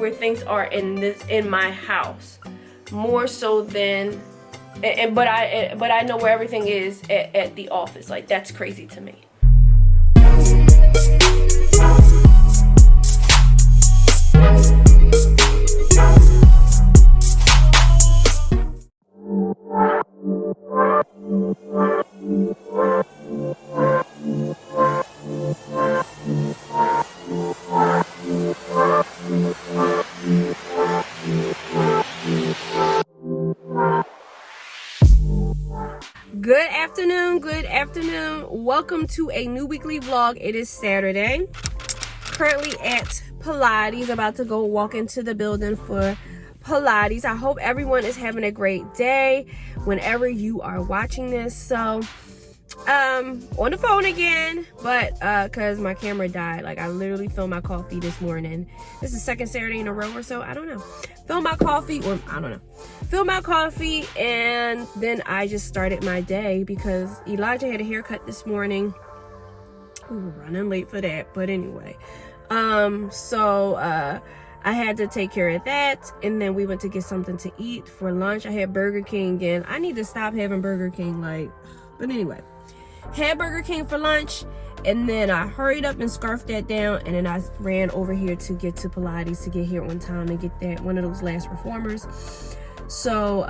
where things are in my house, more so than, but I know where everything is at the office. Like, that's crazy to me. Good afternoon. Welcome to a new weekly vlog. It is Saturday. Currently at Pilates, about to go walk into the building for Pilates. I hope everyone is having a great day whenever you are watching this. So on the phone again, but because my camera died. Like, I literally filmed my coffee this morning. This is the second Saturday in a row or so, I don't know. Filmed my coffee, or I don't know, filmed my coffee, and then I just started my day because Elijah had a haircut this morning. We were running late for that, but anyway, so I had to take care of that, and then we went to get something to eat for lunch. I had Burger King, and I need to stop having Burger King, like, but anyway, had Burger King for lunch, and then I hurried up and scarfed that down, and then I ran over here to get to Pilates to get here on time and get that one of those last reformers. So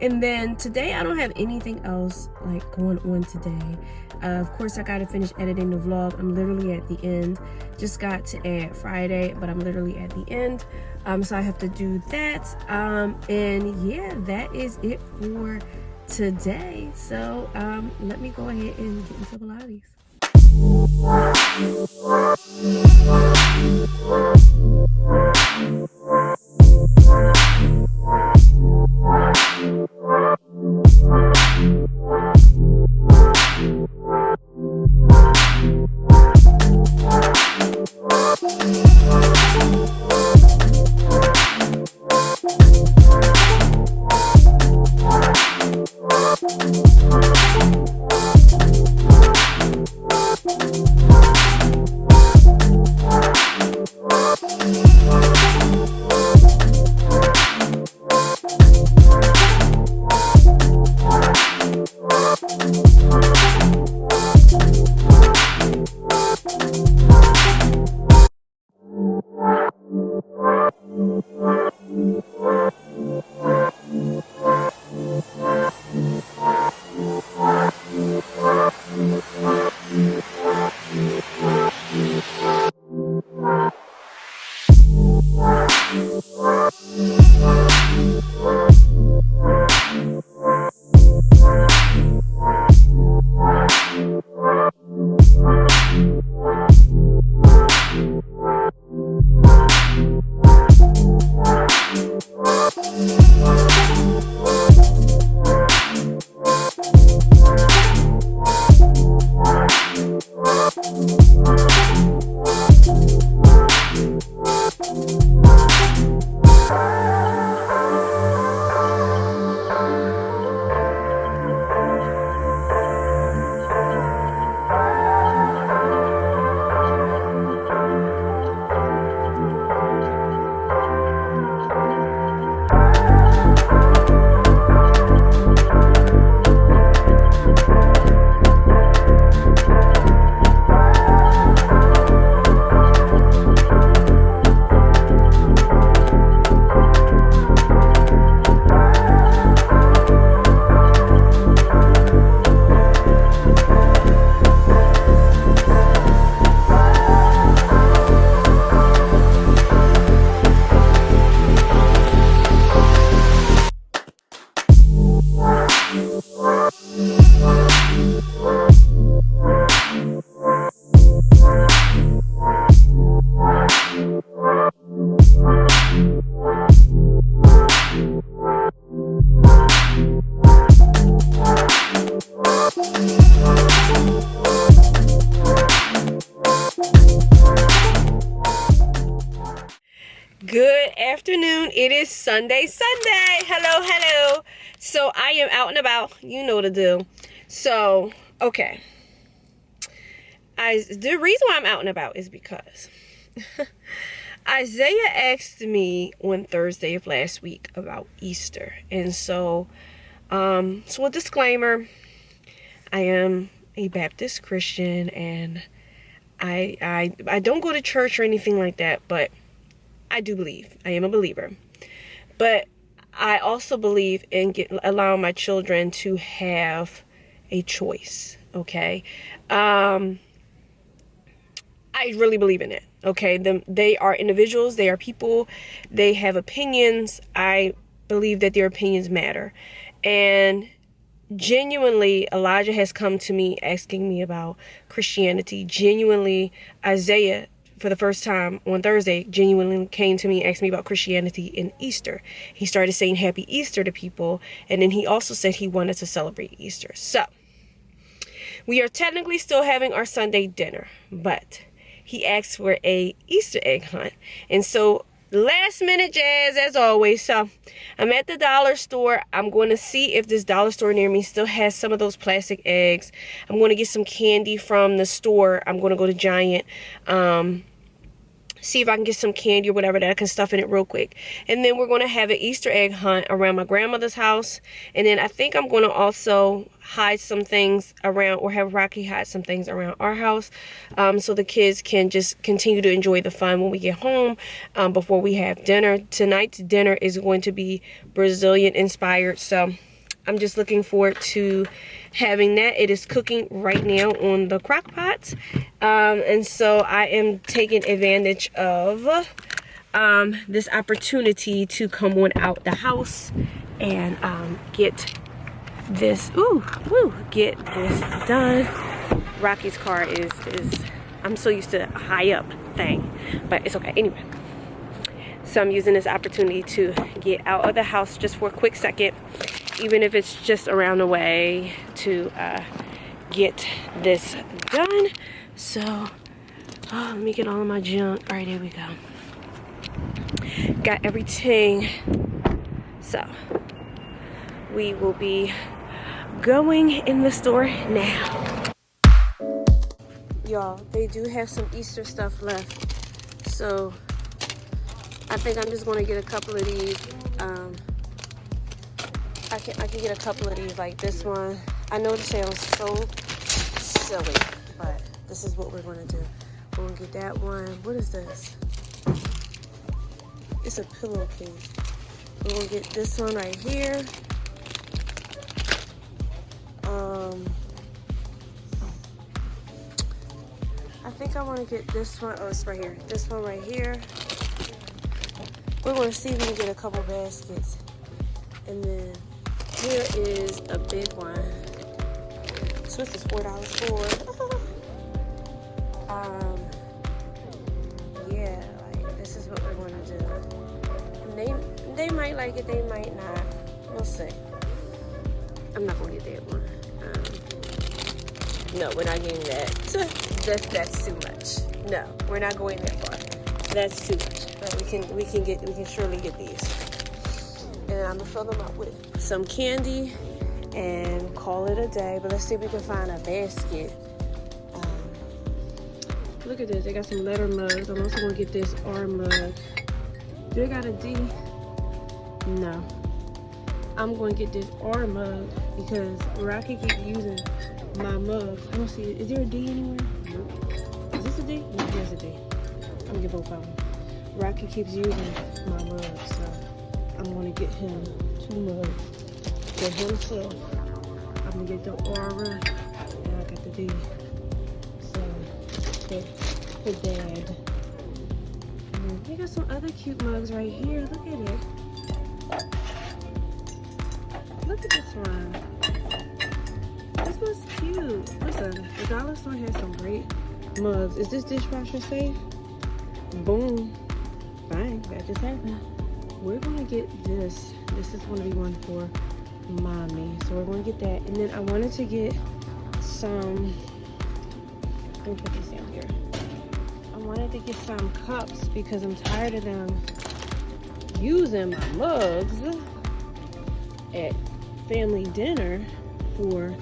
and then today I don't have anything else like going on today. Of course, I got to finish editing the vlog. I'm literally at the end. Just got to add Friday, but I'm literally at the end. So I have to do that. And yeah, that is it for today. So let me go ahead and get into Pilates. Good afternoon. It is Sunday. Hello. So I am out and about. You know the deal. So, okay. The reason why I'm out and about is because Isaiah asked me on Thursday of last week about Easter. And so a disclaimer, I am a Baptist Christian, and I don't go to church or anything like that, but I do believe. I am a believer. But I also believe in allowing my children to have a choice, okay? I really believe in it, okay? They are individuals, they are people, they have opinions. I believe that their opinions matter. And genuinely, Elijah has come to me asking me about Christianity. Genuinely, Isaiah, for the first time on Thursday, genuinely came to me and asked me about Christianity and Easter. He started saying Happy Easter to people, and then he also said he wanted to celebrate Easter. So, we are technically still having our Sunday dinner, but he asked for a Easter egg hunt. And so, last minute jazz as always. So I'm at the dollar store. I'm going to see if this dollar store near me still has some of those plastic eggs. I'm going to get some candy from the store. I'm going to go to Giant, see if I can get some candy or whatever that I can stuff in it real quick. And then we're going to have an Easter egg hunt around my grandmother's house. And then I think I'm going to also hide some things around, or have Rocky hide some things around our house, so the kids can just continue to enjoy the fun when we get home, before we have dinner. Tonight's dinner is going to be Brazilian inspired, so I'm just looking forward to having that. It is cooking right now on the crock pot, and so I am taking advantage of this opportunity to come on out the house and get this get this done. Rocky's car is I'm so used to a high up thing, but it's okay anyway. So I'm using this opportunity to get out of the house just for a quick second, even if it's just around the way, to get this done. So let me get all of my junk. All right, here we go. Got everything. So we will be going in the store now. Y'all, they do have some Easter stuff left, so I think I'm just going to get a couple of these. I can get a couple of these, like this one. I know this sounds so silly, but this is what we're going to do. We're going to get that one. What is this? It's a pillowcase. We're going to get this one right here. I think I want to get this one. Oh, it's right here. This one right here. We're going to see if we can get a couple baskets. And then here is a big one. So this is $4 for. Yeah, like this is what we're going to do. And they might like it, they might not. We'll see. I'm not going to get that one. No, we're not getting that. That's too much. No, we're not going that far. That's too much. But we can surely get these. And I'm gonna fill them up with some candy and call it a day. But let's see if we can find a basket. Look at this. They got some letter mugs. I'm also gonna get this R mug. Do they got a D? No. I'm gonna get this R mug because Rocky keeps using my mug. I don't see it. Is there a D anywhere? Nope. Is this a D? No, there's a D. I'm gonna get both of them. Rocky keeps using my mug, so I'm gonna get him 2 mugs for himself. I'm gonna get the aura, and I got the D. So for Dad. And we got some other cute mugs right here. Look at it. Look at this one. This one's cute. Listen, the dollar store has some great mugs. Is this dishwasher safe? Boom. Bang. That just happened. We're going to get this. This is going to be one for Mommy. So we're going to get that. And then I wanted to get some. Let me put this down here. I wanted to get some cups because I'm tired of them using my mugs at family dinner for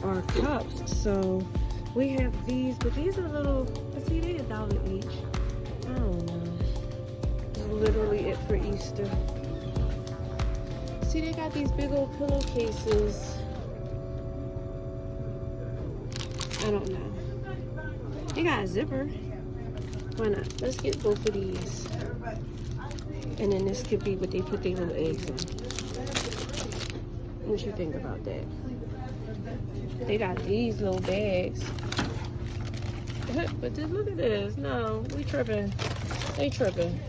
our cups. So we have these, but these are little, let's see, they're $1 each. I don't know. literally it for Easter. See, they got these big old pillowcases. I don't know. They got a zipper. Why not? Let's get both of these. And then this could be what they put their little eggs in. What you think about that? They got these little bags. But look at this. No, we tripping. They tripping.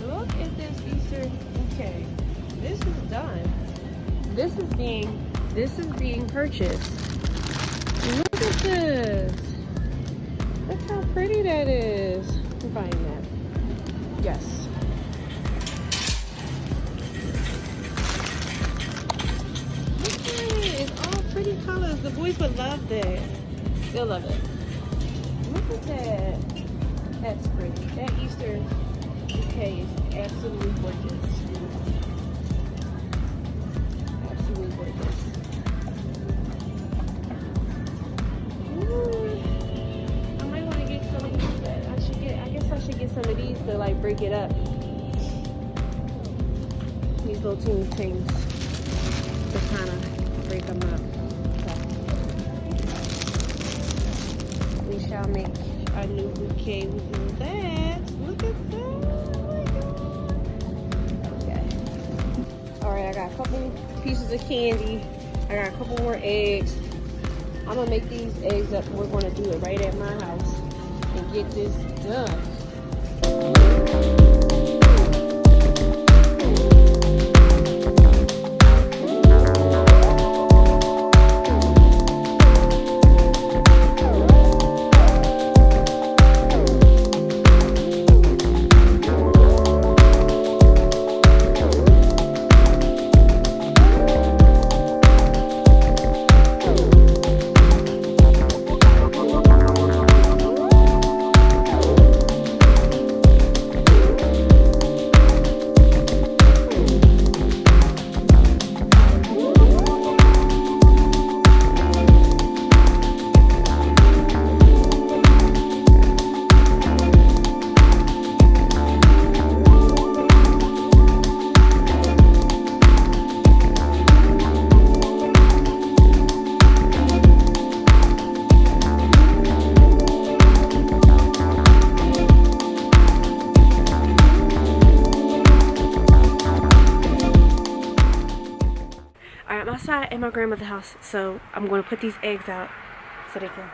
Look at this Easter bouquet. This is done. This is being purchased. Look at this. Look how pretty that is. I'm buying that. Yes. Look at it. It's all pretty colors. The boys would love that. They'll love it. Look at that. That's pretty. That Easter bouquet is absolutely gorgeous. Absolutely gorgeous. Ooh. I might want to get some of these. I guess I should get some of these to like break it up. These little teeny things to kind of break them up. So we shall make a new bouquet with that. Look at that. Oh my God. Okay. All right, I got a couple pieces of candy. I got a couple more eggs. I'm gonna make these eggs up. We're gonna do it right at my house and get this done. At my grandmother's house, so I'm going to put these eggs out so they can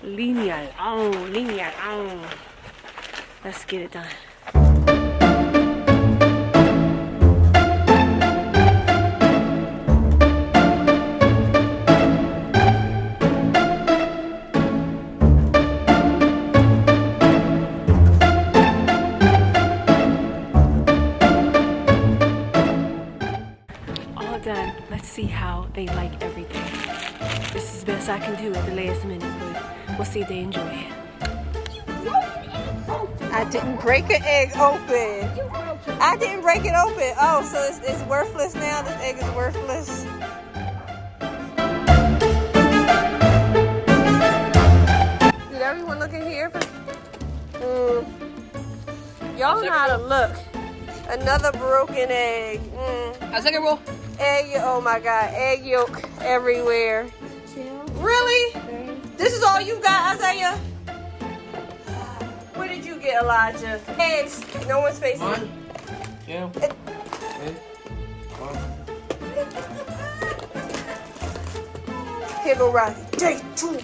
leave me alone, leave me alone. Let's get it done. Done. Let's see how they like everything. This is the best I can do at the last minute, but we'll see if they enjoy it. I didn't break an egg open. I didn't break it open. Oh, so it's worthless now? This egg is worthless. Did everyone look in here? Y'all know how to look. Another broken egg. A second roll. Egg, oh my God, egg yolk everywhere. Really? This is all you got, Isaiah? Where did you get, Elijah? Eggs. No one's facing. 1, 2, 3, 4. Here go Rocky. 3, 2, 1.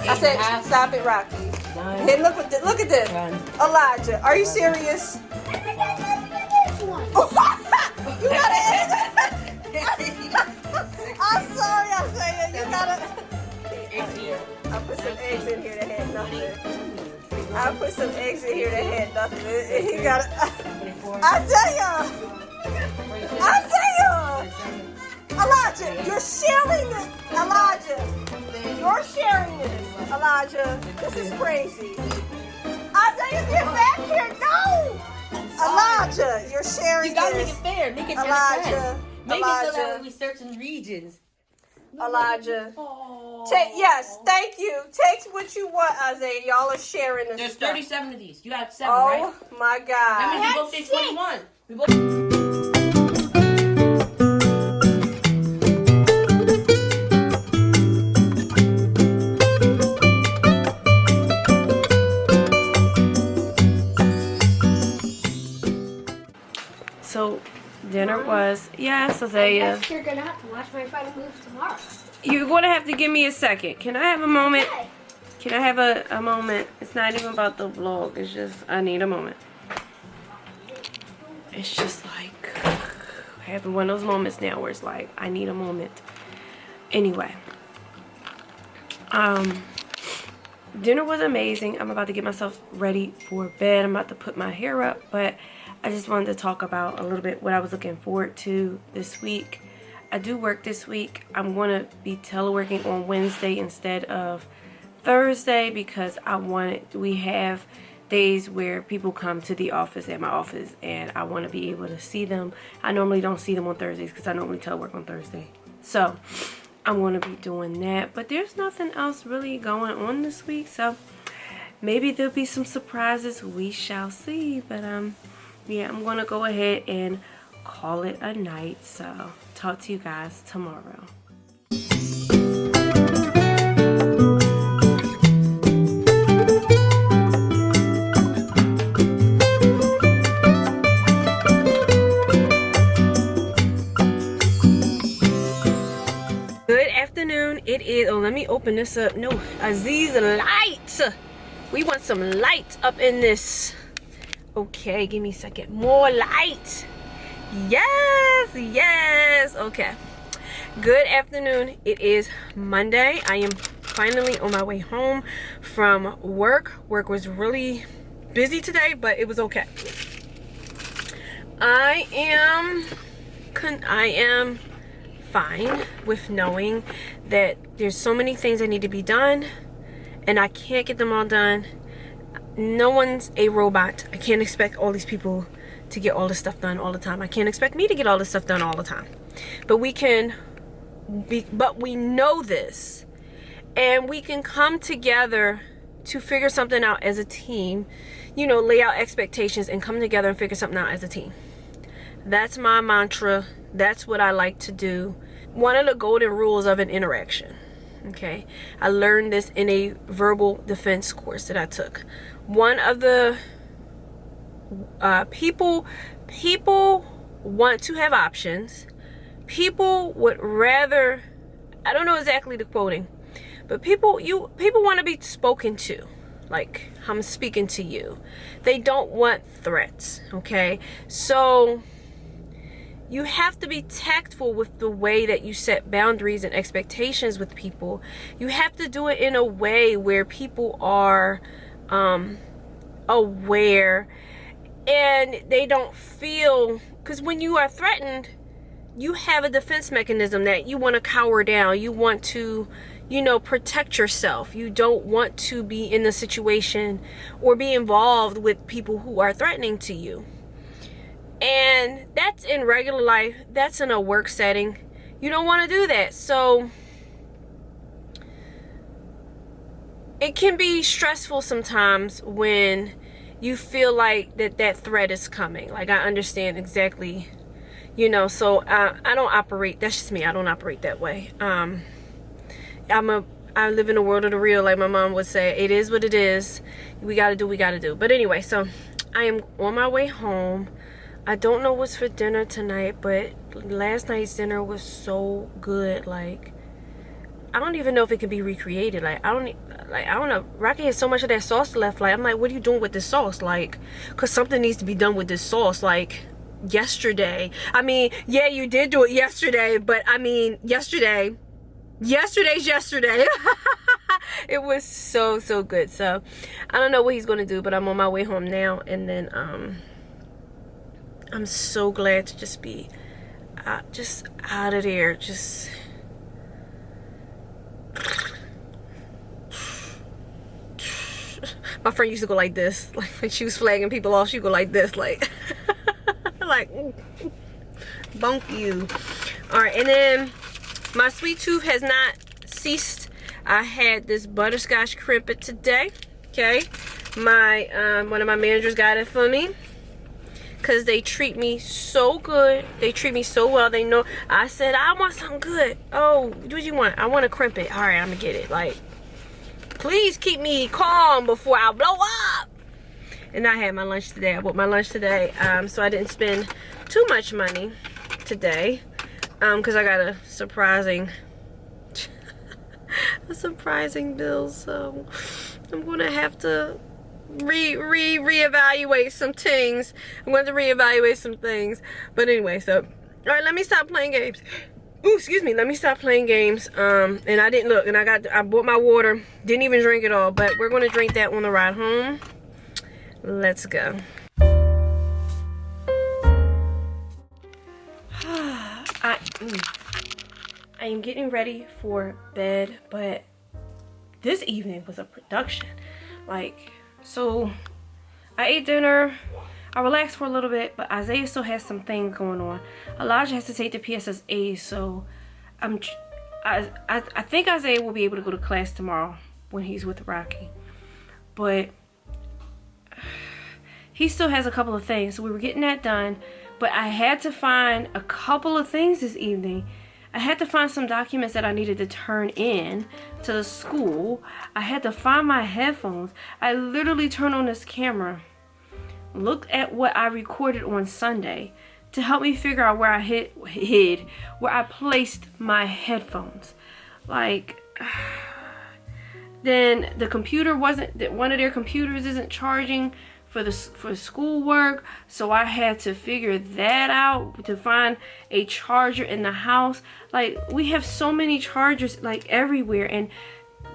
I said, stop it, Rocky. 9. Hey, look at this. 10. Elijah, are you serious? You got it. I'm sorry, Isaiah. You got it. I put some eggs in here that had nothing. I put some eggs in here that had nothing. He got it. Isaiah! Elijah, you're sharing this. Elijah, you're sharing this. Elijah, this is crazy. Isaiah, get back here. No! Elijah, you're sharing this. You gotta make it fair. Make it 10 Elijah. Make it so that way we search in regions. Elijah. Yes, thank you. Take what you want, Isaiah. Y'all are sharing this. There's stuff. 37 of these. You had 7, right? Oh my God. That means we both did 21. We both. So dinner was, yes, Isaiah. I guess you're gonna have to watch my final move tomorrow. You're gonna have to give me a second. Can I have a moment? Okay. Can I have a moment? It's not even about the vlog. It's just, I need a moment. It's just like, having one of those moments now where it's like, I need a moment. Anyway. Dinner was amazing. I'm about to get myself ready for bed. I'm about to put my hair up, but I just wanted to talk about a little bit what I was looking forward to this week. I do work this week. I'm going to be teleworking on Wednesday instead of Thursday because we have days where people come to the office, at my office, and I want to be able to see them. I normally don't see them on Thursdays because I normally telework on Thursday. So I'm going to be doing that, but there's nothing else really going on this week, so maybe there'll be some surprises. We shall see. But yeah, I'm going to go ahead and call it a night, so talk to you guys tomorrow. Good afternoon. It is, oh, let me open this up. No, Aziz light. We want some light up in this. Okay, give me a second. More light. Yes, yes. Okay. Good afternoon. It is Monday. I am finally on my way home from work. Work was really busy today, but it was okay. I am fine with knowing that there's so many things that need to be done and I can't get them all done. No one's a robot. I can't expect all these people to get all this stuff done all the time. I can't expect me to get all this stuff done all the time. But we know this, and we can come together to figure something out as a team. You know, lay out expectations and come together and figure something out as a team. That's my mantra. That's what I like to do. One of the golden rules of an interaction. Okay, I learned this in a verbal defense course that I took. One of the people want to have options. People would rather, I don't know exactly the quoting, but people want to be spoken to. Like, I'm speaking to you. They don't want threats. Okay, so you have to be tactful with the way that you set boundaries and expectations with people. You have to do it in a way where people are aware and they don't feel, because when you are threatened, you have a defense mechanism that you want to cower down. You want to, you know, protect yourself. You don't want to be in a situation or be involved with people who are threatening to you. And that's in regular life. That's in a work setting. You don't want to do that. So it can be stressful sometimes when you feel like that threat is coming. Like, I understand exactly, you know. So I don't operate, that's just me, I don't operate that way. I live in a world of the real, like my mom would say. It is what it is. We gotta do what we gotta do. But anyway, so I am on my way home. I don't know what's for dinner tonight, but last night's dinner was so good. Like, I don't even know if it could be recreated. Like, I don't know. Rocky has so much of that sauce left. Like, I'm like, what are you doing with this sauce? Like, because something needs to be done with this sauce. Like, yesterday. I mean, yeah, you did do it yesterday, but I mean, yesterday's yesterday. It was so good. So, I don't know what he's going to do, but I'm on my way home now. And then, I'm so glad to just be just out of there. Just my friend used to go like this, like when she was flagging people off, she'd go like this, like like bonk you. All right, and then My sweet tooth has not ceased. I had this butterscotch crimpet today. Okay, my one of my managers got it for me because they treat me so good. They treat me so well. They know. I said I want something good. Oh, what do you want? I want a crimpet. All right, I'm gonna get it. Like, please keep me calm before I blow up. And I had my lunch today. I bought my lunch today, so I didn't spend too much money today, because I got a surprising bill. So I'm gonna have to reevaluate some things. I'm going to reevaluate some things. But anyway, so all right, let me stop playing games. Ooh, excuse me. Let me stop playing games. And I didn't look, and I bought my water. Didn't even drink it all, but we're gonna drink that on the ride home. Let's go. I am getting ready for bed, but this evening was a production. Like, so I ate dinner, I relaxed for a little bit, but Isaiah still has some things going on. Elijah has to take the PSSA, so I think Isaiah will be able to go to class tomorrow when he's with Rocky. But he still has a couple of things, so we were getting that done. But I had to find a couple of things this evening. I had to find some documents that I needed to turn in to the school. I had to find my headphones. I literally turned on this camera, looked at what I recorded on Sunday to help me figure out where I where I placed my headphones. Like, then the computer wasn't, one of their computers isn't charging for schoolwork, so I had to figure that out to find a charger in the house. Like, we have so many chargers like everywhere, and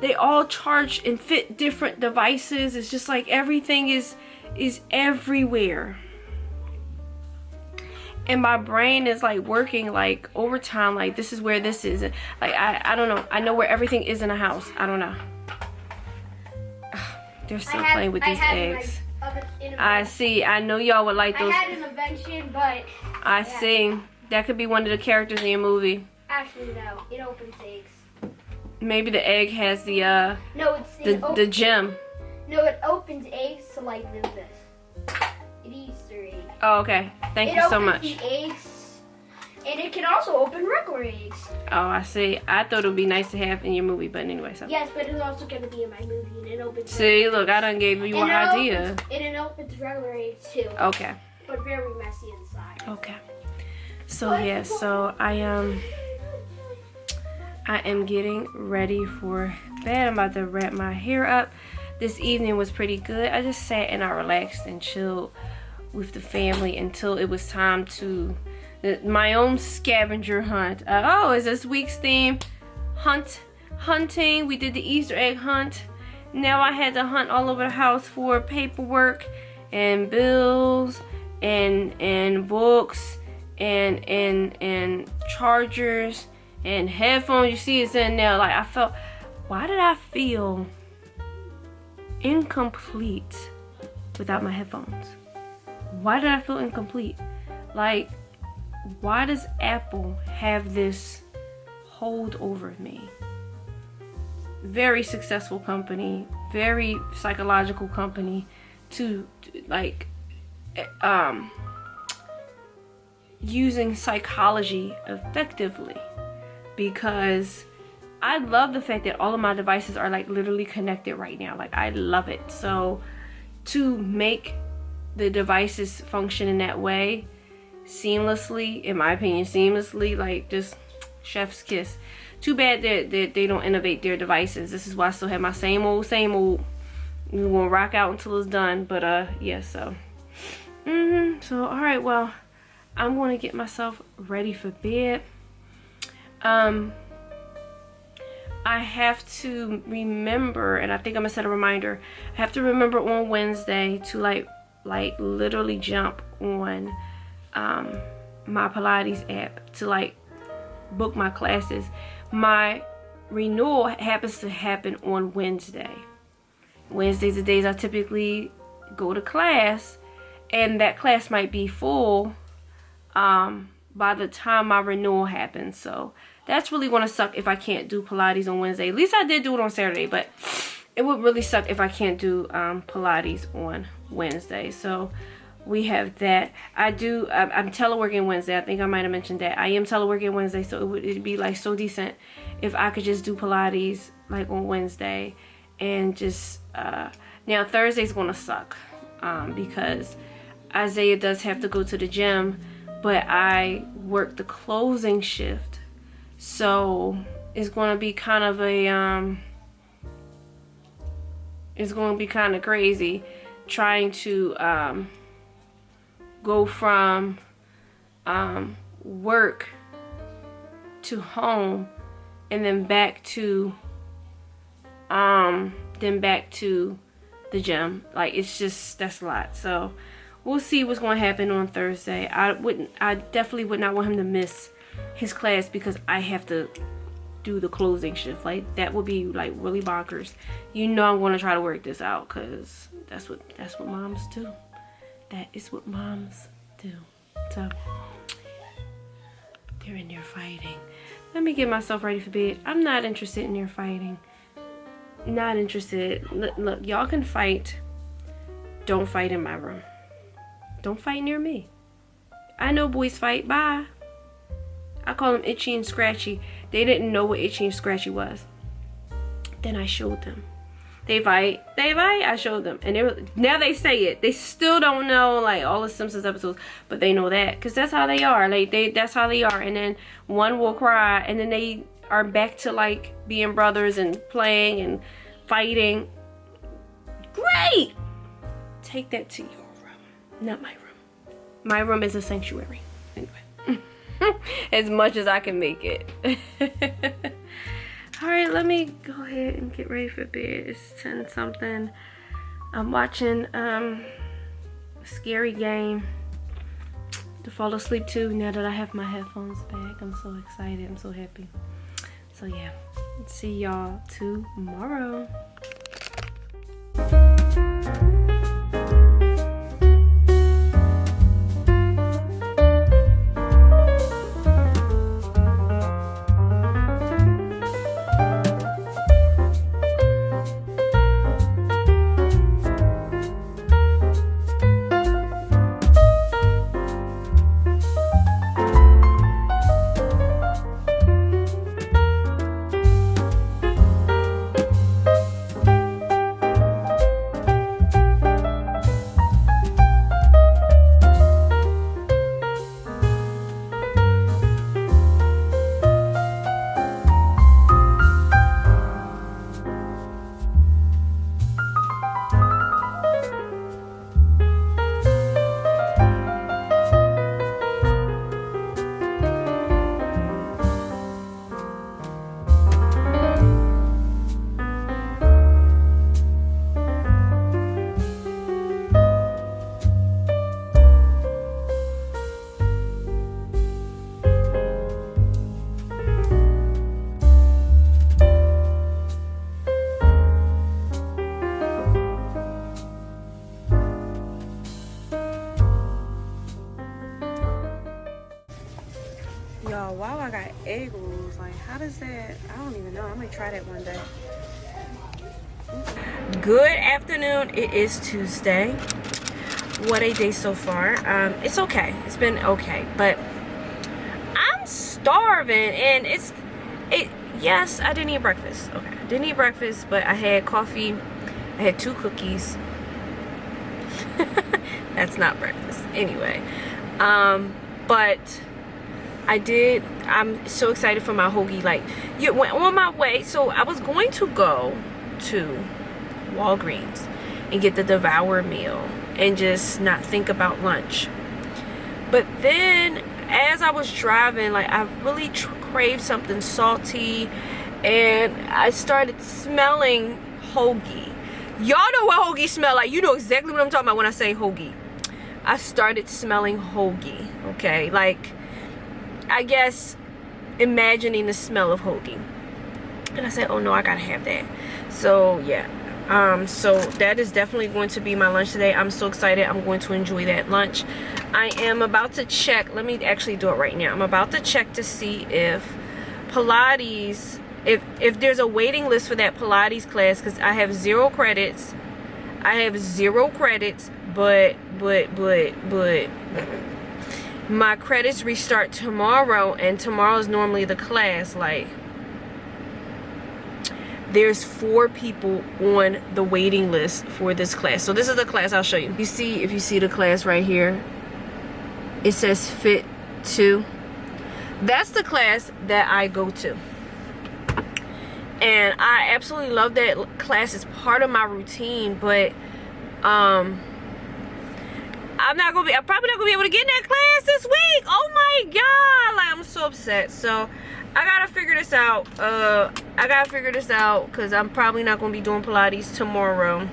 they all charge and fit different devices. It's just like everything is everywhere, and my brain is like working like overtime. Like, this is where this is. Like, I don't know. I know where everything is in the house. I don't know. They're still playing with these eggs. I see. I know y'all would like those. I had an invention, but I see. That could be one of the characters in your movie. Actually, no. It opens eggs. Maybe the egg has the no, the gem. No, it opens eggs to like this. It Easter egg. Oh, okay. Thank you so much. It opens the eggs, and it can also open regular eggs. Oh, I see. I thought it would be nice to have in your movie, but anyway, so. Yes, but it's also going to be in my movie, and it opens. See, look, I done gave you an idea. And it opens regular eggs too. Okay. But very messy inside. Okay. So yeah, so I am getting ready for bed. I'm about to wrap my hair up. This evening was pretty good. I just sat and I relaxed and chilled with the family until it was time to my own scavenger hunt. Oh, is this week's theme hunting? We did the Easter egg hunt. Now I had to hunt all over the house for paperwork and bills and books and chargers and headphones. You see it's in there. Like, I felt, why did I feel incomplete without my headphones? Why did I feel incomplete? Like, why does Apple have this hold over me? Very successful company, very psychological company to like using psychology effectively, because I love the fact that all of my devices are like literally connected right now. Like, I love it. So to make the devices function in that way seamlessly, in my opinion, seamlessly, like, just chef's kiss. Too bad that they don't innovate their devices. This is why I still have my same old. We're gonna rock out until it's done. But yeah, so so all right, well, I'm gonna get myself ready for bed. I have to remember, and I think I'm gonna set a reminder, I have to remember on Wednesday to like literally jump on my Pilates app to like book my classes. My renewal happens to happen on Wednesday. Wednesdays are days I typically go to class, and that class might be full by the time my renewal happens. So that's really going to suck if I can't do Pilates on Wednesday. At least I did do it on Saturday, but it would really suck if I can't do Pilates on Wednesday. So we have that. I'm teleworking Wednesday. I think I might have mentioned that. I am teleworking Wednesday, so it'd be like so decent if I could just do Pilates like on Wednesday. And just now Thursday's going to suck because Isaiah does have to go to the gym, but I work the closing shift. So it's going to be kind of a it's going to be kind of crazy trying to go from work to home and then back to the gym. Like, it's just, that's a lot. So we'll see what's going to happen on Thursday. I definitely would not want him to miss his class because I have to do the closing shift. Like, that would be like really bonkers. You know, I'm going to try to work this out because that's what moms do. That is what moms do. So they're in there fighting. Let me get myself ready for bed. I'm not interested in their fighting. Not interested. Look, y'all can fight. Don't fight in my room. Don't fight near me. I know boys fight. Bye. I call them Itchy and Scratchy. They didn't know what Itchy and Scratchy was. Then I showed them. They fight. I showed them. And now they say it. They still don't know like all the Simpsons episodes, but they know that because that's how they are. Like that's how they are. And then one will cry, and then they are back to like being brothers and playing and fighting. Great. Take that to your room, not my room. My room is a sanctuary. Anyway, as much as I can make it. All right, let me go ahead and get ready for bed. It's 10 something. I'm watching a scary game to fall asleep to now that I have my headphones back. I'm so excited. I'm so happy. So yeah, see y'all tomorrow. Y'all, wow, I got egg rolls. Like, how does that? I don't even know. I might try that one day. Good afternoon. It is Tuesday. What a day so far. It's okay. It's been okay, but I'm starving, and yes, I didn't eat breakfast. Okay, I didn't eat breakfast, but I had coffee. I had 2 cookies. That's not breakfast anyway. But I'm so excited for my hoagie. Like, on my way, so I was going to go to Walgreens and get the Devour meal and just not think about lunch. But then as I was driving, like, I really craved something salty, and I started smelling hoagie. Y'all know what hoagie smell like. You know exactly what I'm talking about when I say hoagie. I started smelling hoagie, okay? Like, I guess imagining the smell of hoagie. And I said, oh no, I gotta have that. So yeah, So that is definitely going to be my lunch today. I'm so excited. I'm going to enjoy that lunch. I am about to check. Let me actually do it right now. I'm about to check to see if Pilates, if there's a waiting list for that Pilates class, because I have 0 credits. I have 0 credits, but my credits restart tomorrow, and tomorrow is normally the class. Like, there's 4 people on the waiting list for this class. So this is the class. I'll show you. You see, if you see the class right here, it says Fit 2. That's the class that I go to. And I absolutely love that class. It's part of my routine, but I'm probably not gonna be able to get in that class this week. Oh my god, like, I'm so upset. So I gotta figure this out. Because I'm probably not gonna be doing Pilates tomorrow.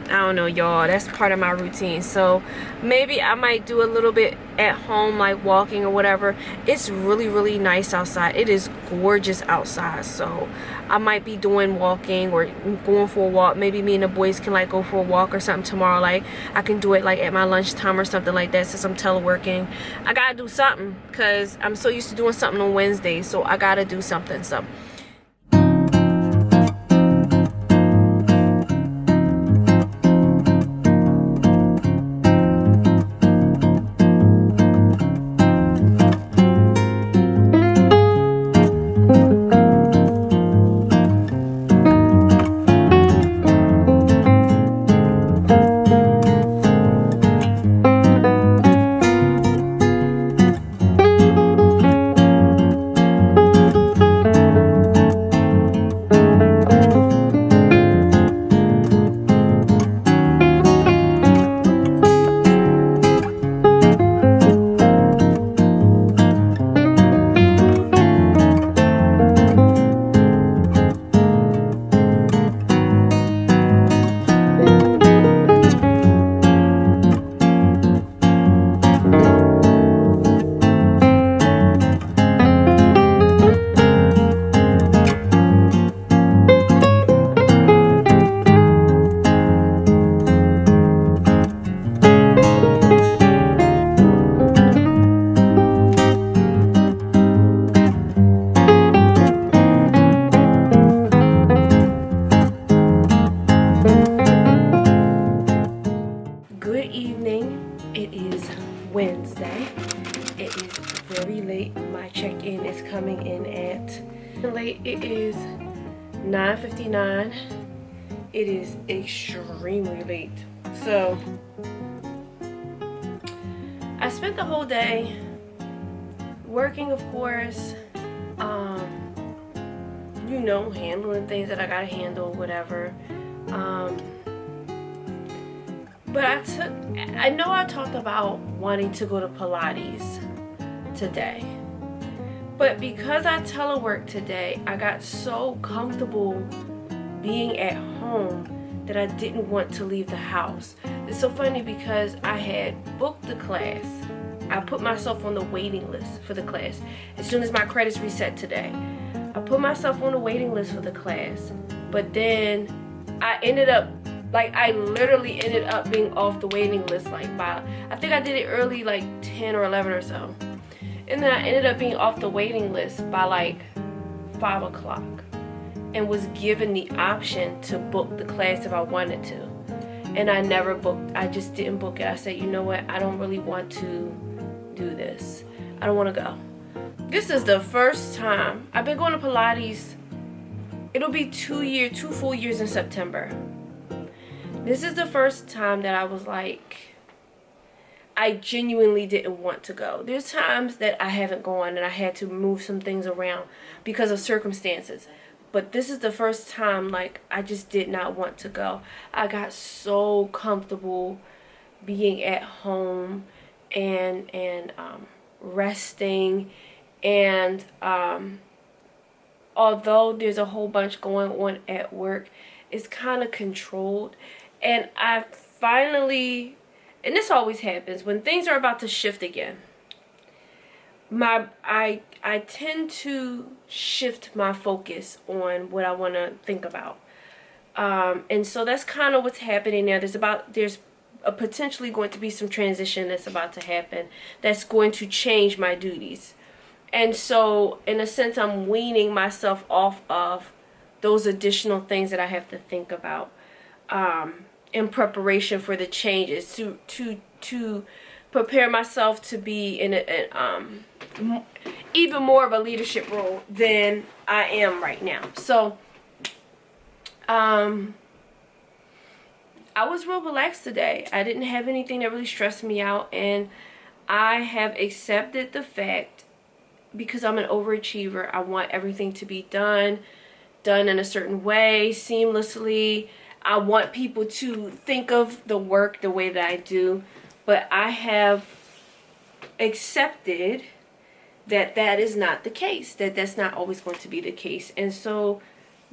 I don't know, y'all. That's part of my routine. So maybe I might do a little bit at home, like walking or whatever. It's really, really nice outside. It is gorgeous outside. So I might be doing walking or going for a walk. Maybe me and the boys can like go for a walk or something tomorrow. Like, I can do it like at my lunchtime or something like that, since I'm teleworking. I gotta do something because I'm so used to doing something on Wednesdays. So I gotta do something. So Wednesday. It is very late. My check-in is coming in at late. It is 9:59. It is extremely late. So I spent the whole day working, of course, you know, handling things that I gotta handle, whatever. But I know I talked about wanting to go to Pilates today. But because I telework today, I got so comfortable being at home that I didn't want to leave the house. It's so funny because I had booked the class. I put myself on the waiting list for the class as soon as my credits reset today. I put myself on the waiting list for the class, but then I literally ended up being off the waiting list I think I did it early, like 10 or 11 or so. And then I ended up being off the waiting list by like 5 o'clock and was given the option to book the class if I wanted to. And I never booked. I just didn't book it. I said, you know what? I don't really want to do this. I don't want to go. This is the first time I've been going to Pilates. It'll be 2 full years in September. This is the first time that I was like, I genuinely didn't want to go. There's times that I haven't gone and I had to move some things around because of circumstances. But this is the first time, like, I just did not want to go. I got so comfortable being at home and resting. And although there's a whole bunch going on at work, it's kind of controlled. And I finally, and this always happens when things are about to shift again, I tend to shift my focus on what I want to think about. And so that's kind of what's happening now. There's potentially going to be some transition that's about to happen that's going to change my duties. And so in a sense, I'm weaning myself off of those additional things that I have to think about in preparation for the changes to prepare myself to be in even more of a leadership role than I am right now. So I was real relaxed today. I didn't have anything that really stressed me out, and I have accepted the fact, because I'm an overachiever, I want everything to be done in a certain way, seamlessly. I want people to think of the work the way that I do, but I have accepted that that is not the case, that's not always going to be the case. And so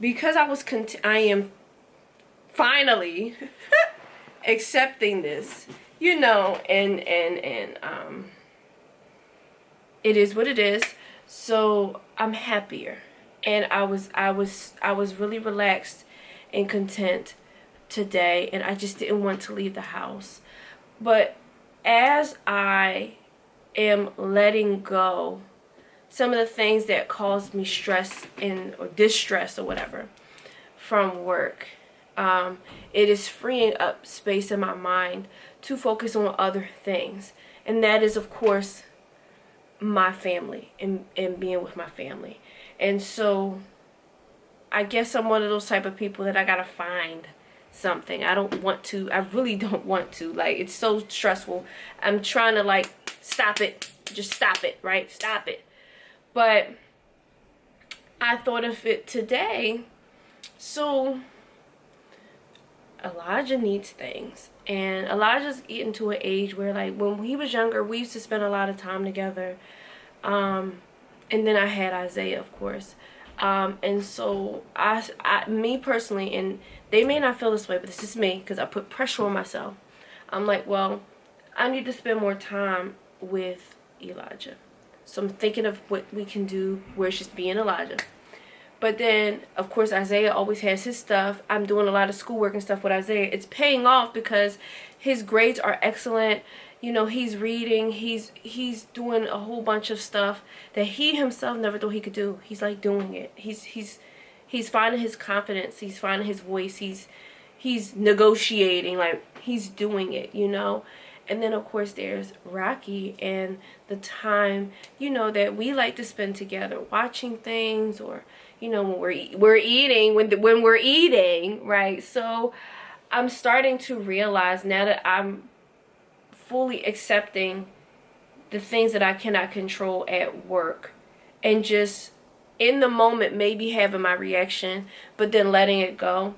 because I am finally accepting this, you know, and it is what it is. So I'm happier, and I was really relaxed and content today, and I just didn't want to leave the house. But as I am letting go some of the things that caused me stress or distress or whatever from work, it is freeing up space in my mind to focus on other things, and that is, of course, my family and being with my family. And so I guess I'm one of those type of people that I gotta find something. I really don't want to. Like, it's so stressful. I'm trying to, like, stop it. Just stop it, right? Stop it. But I thought of it today. So Elijah needs things. And Elijah's getting to an age where, like, when he was younger, we used to spend a lot of time together. And then I had Isaiah, of course. And so me personally, and they may not feel this way, but this is me, because I put pressure on myself. I'm like, well, I need to spend more time with Elijah. So I'm thinking of what we can do where it's just being Elijah. But then, of course, Isaiah always has his stuff. I'm doing a lot of schoolwork and stuff with Isaiah. It's paying off because his grades are excellent. You know, he's reading. He's doing a whole bunch of stuff that he himself never thought he could do. He's, like, doing it. He's finding his confidence. He's finding his voice. He's negotiating. Like, he's doing it, you know. And then, of course, there's Rocky and the time, you know, that we like to spend together watching things, or, you know, when we're eating, when we're eating, right? So I'm starting to realize now that I'm fully accepting the things that I cannot control at work, and just in the moment maybe having my reaction, but then letting it go.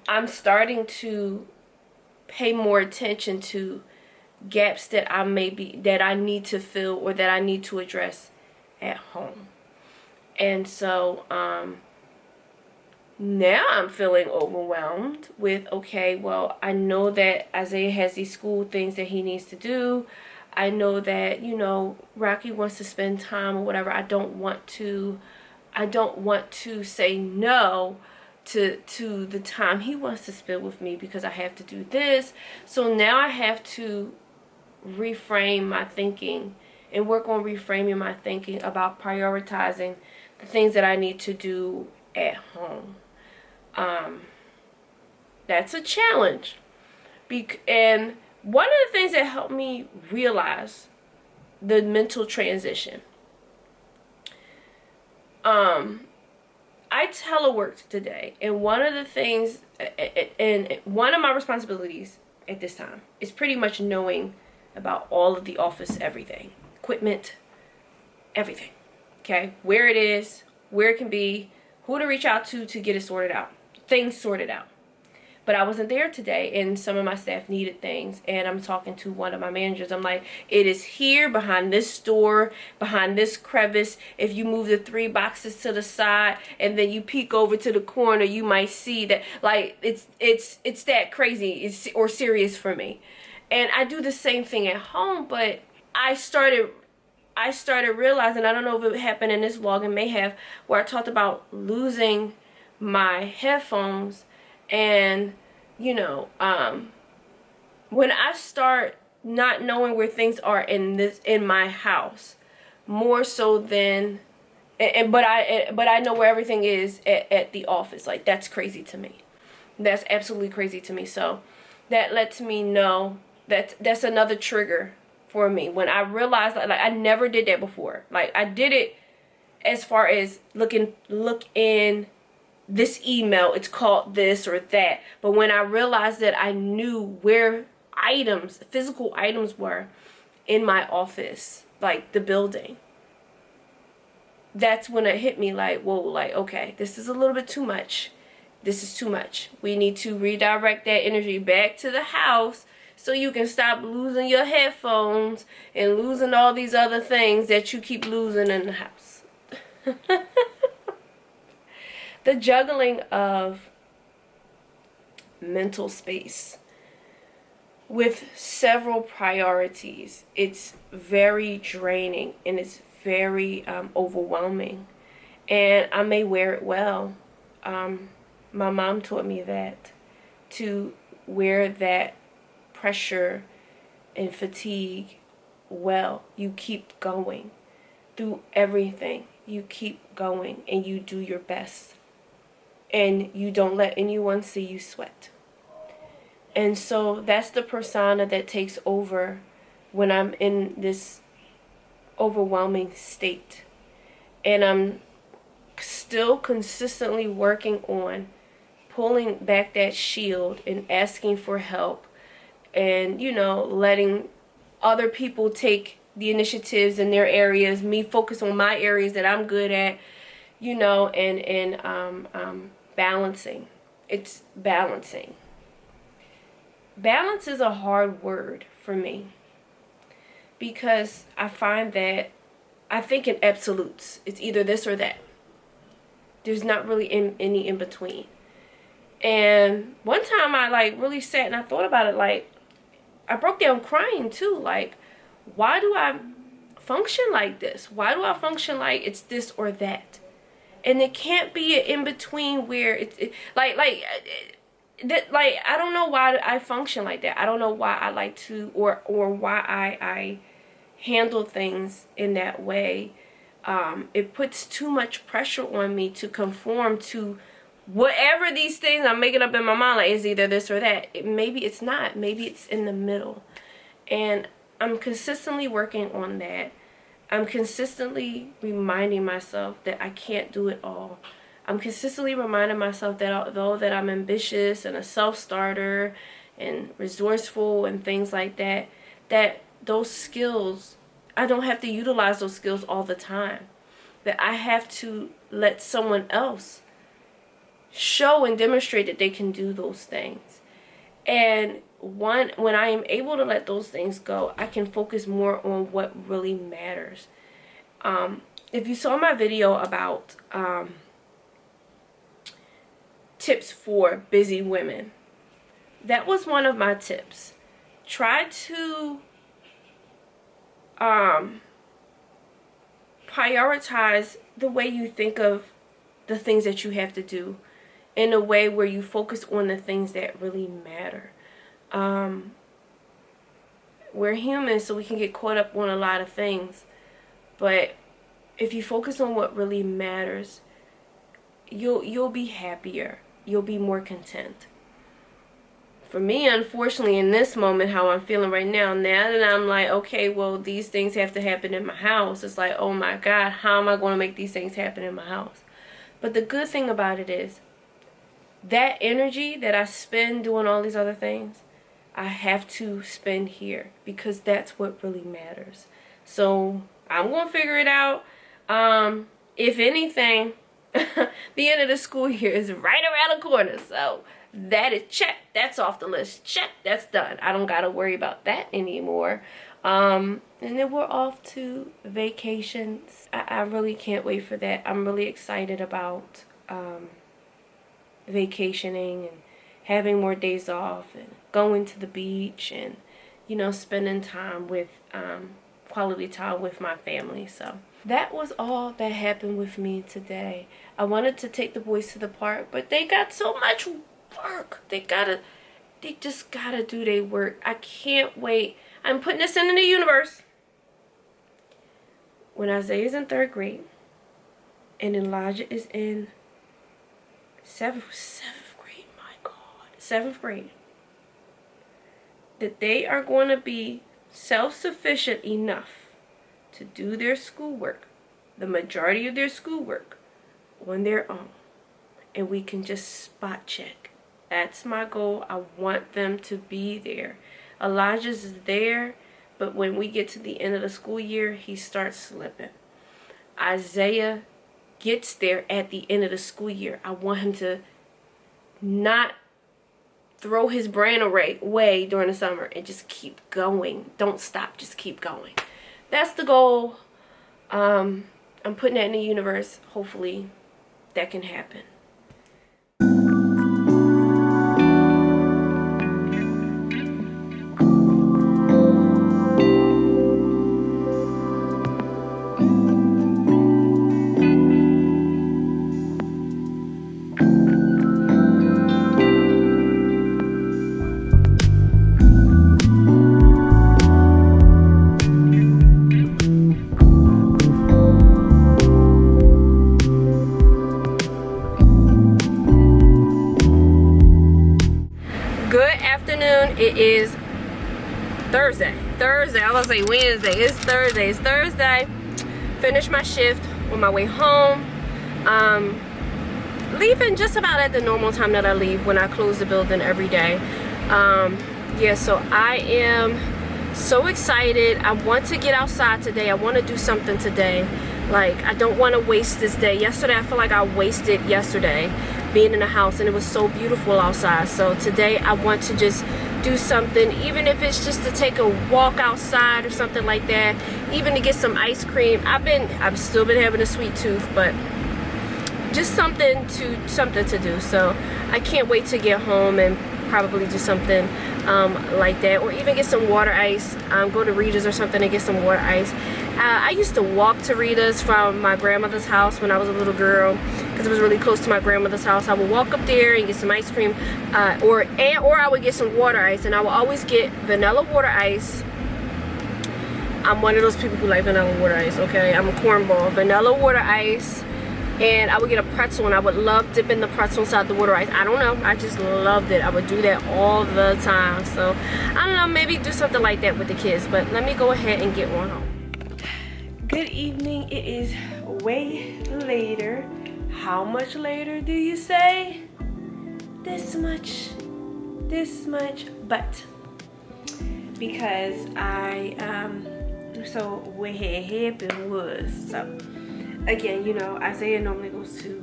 I'm starting to pay more attention to gaps that I need to fill, or that I need to address at home. And so now I'm feeling overwhelmed with, okay, well, I know that Isaiah has these school things that he needs to do. I know that, you know, Rocky wants to spend time or whatever. I don't want to say no to the time he wants to spend with me because I have to do this. So now I have to reframe my thinking and work on reframing my thinking about prioritizing the things that I need to do at home. That's a challenge. And one of the things that helped me realize the mental transition, I teleworked today, and one of the things, and one of my responsibilities at this time is pretty much knowing about all of the office, everything, equipment, everything, okay, where it is, where it can be, who to reach out to get it sorted out, things sorted out. But I wasn't there today, and some of my staff needed things, and I'm talking to one of my managers. I'm like, it is here behind this door, behind this crevice. If you move the 3 boxes to the side and then you peek over to the corner, you might see that. Like, it's that crazy or serious for me. And I do the same thing at home, but I I started realizing, I don't know if it happened in this vlog, it may have, where I talked about losing my headphones. And you know, when I start not knowing where things are in my house, more so than, but I know where everything is at the office. Like, that's crazy to me. That's absolutely crazy to me. So that lets me know that that's another trigger for me. When I realized, like I never did that before. Like, I did it as far as look in this email, it's called this or that. But when I realized that I knew where items, physical items, were in my office, like the building, that's when it hit me like, whoa, like, okay, this is a little bit too much. This is too much. We need to redirect that energy back to the house so you can stop losing your headphones and losing all these other things that you keep losing in the house. The juggling of mental space with several priorities, it's very draining and it's very overwhelming. And I may wear it well. My mom taught me that, to wear that pressure and fatigue well. You keep going through everything. You keep going and you do your best. And you don't let anyone see you sweat. And so that's the persona that takes over when I'm in this overwhelming state. And I'm still consistently working on pulling back that shield and asking for help. And, you know, letting other people take the initiatives in their areas. Me focus on my areas that I'm good at, you know, and balancing. It's balancing. Balance is a hard word for me because I find that I think in absolutes. It's either this or that. There's not really any in between. And one time I like really sat and I thought about it. Like, I broke down crying too. Like, why do I function like this? Why do I function like it's this or that? And it can't be an in between where like I don't know why I function like that. I don't know why I like to or why I handle things in that way. It puts too much pressure on me to conform to whatever these things I'm making up in my mind. Like, it's either this or that. Maybe it's not. Maybe it's in the middle. And I'm consistently working on that. I'm consistently reminding myself that I can't do it all. I'm consistently reminding myself that although that I'm ambitious and a self-starter and resourceful and things like that, that those skills, I don't have to utilize those skills all the time. That I have to let someone else show and demonstrate that they can do those things. And when I am able to let those things go, I can focus more on what really matters. If you saw my video about tips for busy women, that was one of my tips. Try to prioritize the way you think of the things that you have to do in a way where you focus on the things that really matter. We're human, so we can get caught up on a lot of things, but if you focus on what really matters, you'll be happier. You'll be more content. For me, unfortunately, in this moment, how I'm feeling right now that I'm like, okay, well, these things have to happen in my house. It's like, oh my God, how am I going to make these things happen in my house? But the good thing about it is that energy that I spend doing all these other things, I have to spend here because that's what really matters. So I'm going to figure it out. If anything, the end of the school year is right around the corner. So that is check. That's off the list. Check. That's done. I don't got to worry about that anymore. And then we're off to vacations. I really can't wait for that. I'm really excited about vacationing and having more days off and going to the beach and, you know, spending time with quality time with my family. So that was all that happened with me today. I wanted to take the boys to the park, but they got so much work. They just gotta do their work. I can't wait. I'm putting this into the universe. When Isaiah's in 3rd grade and Elijah is in 7th grade, my God, 7th grade, that they are going to be self-sufficient enough to do their schoolwork, the majority of their schoolwork, on their own, and we can just spot check. That's my goal. I want them to be there. Elijah's is there, but when we get to the end of the school year, he starts slipping. Isaiah gets there at the end of the school year. I want him to not throw his brain away during the summer and just keep going. Don't stop. Just keep going. That's the goal. I'm putting that in the universe. Hopefully that can happen. It is Thursday. I was gonna say Wednesday. It's Thursday. Finished my shift on my way home. Leaving just about at the normal time that I leave when I close the building every day. Yeah, so I am so excited. I want to get outside today. I want to do something today. Like, I don't want to waste this day. Yesterday, I feel like I wasted yesterday being in the house, and it was so beautiful outside. So today I want to just do something, even if it's just to take a walk outside or something like that, even to get some ice cream. I've still been having a sweet tooth, but just something to do. So I can't wait to get home and probably do something like that, or even get some water ice. Go to Rita's or something and get some water ice. I used to walk to Rita's from my grandmother's house when I was a little girl, because it was really close to my grandmother's house. I would walk up there and get some ice cream, or I would get some water ice, and I would always get vanilla water ice. I'm one of those people who like vanilla water ice, okay? I'm a cornball. Vanilla water ice, and I would get a pretzel, and I would love dipping the pretzel inside the water ice. I don't know, I just loved it. I would do that all the time. So I don't know, maybe do something like that with the kids, but let me go ahead and get one home. Good evening. It is way later. How much later do you say? This much, but because so what had happened was, so again, you know, Isaiah normally goes to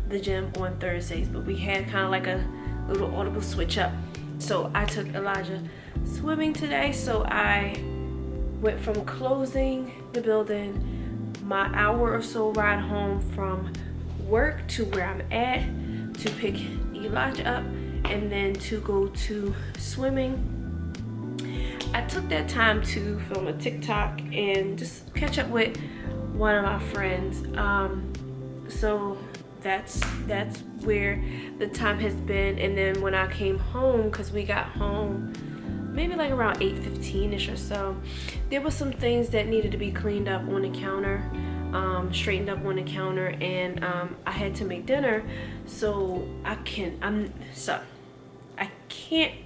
the gym on Thursdays, but we had kind of like a little audible switch up. So I took Elijah swimming today, so I went from closing the building, my hour or so ride home from work to where I'm at, to pick Elijah up and then to go to swimming. I took that time to film a TikTok and just catch up with one of my friends. So that's where the time has been. And then when I came home, because we got home maybe like around 8:15ish or so, there were some things that needed to be cleaned up on the counter, straightened up on the counter, and I had to make dinner. So I can't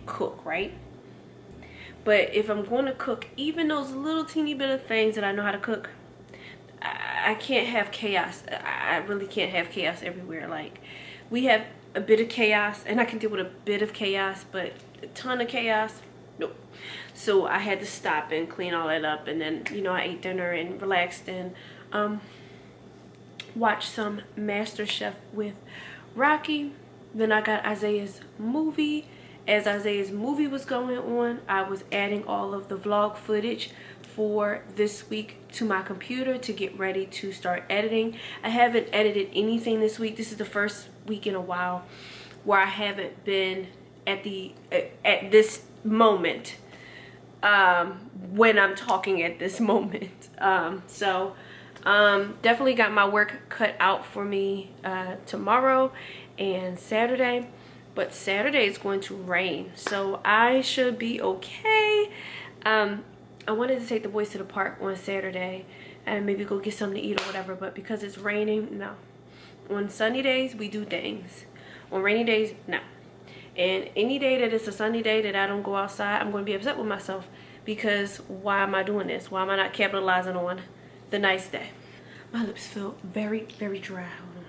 cook, right? But if I'm going to cook, even those little teeny bit of things that I know how to cook, I can't have chaos. I really can't have chaos everywhere. Like, we have a bit of chaos, and I can deal with a bit of chaos, but a ton of chaos, nope. So I had to stop and clean all that up, and then, you know, I ate dinner and relaxed and watched some MasterChef with Rocky. Then I got Isaiah's movie. As Isaiah's movie was going on, I was adding all of the vlog footage for this week to my computer to get ready to start editing. I haven't edited anything this week. This is the first week in a while where I haven't been at this moment when I'm talking at this moment. Definitely got my work cut out for me tomorrow and Saturday. But Saturday is going to rain, so I should be okay. I wanted to take the boys to the park on Saturday and maybe go get something to eat or whatever, but because it's raining, no. On sunny days, we do things. On rainy days, no. And any day that it's a sunny day that I don't go outside, I'm going to be upset with myself, because why am I doing this? Why am I not capitalizing on the nice day? My lips feel very, very dry. Hold on.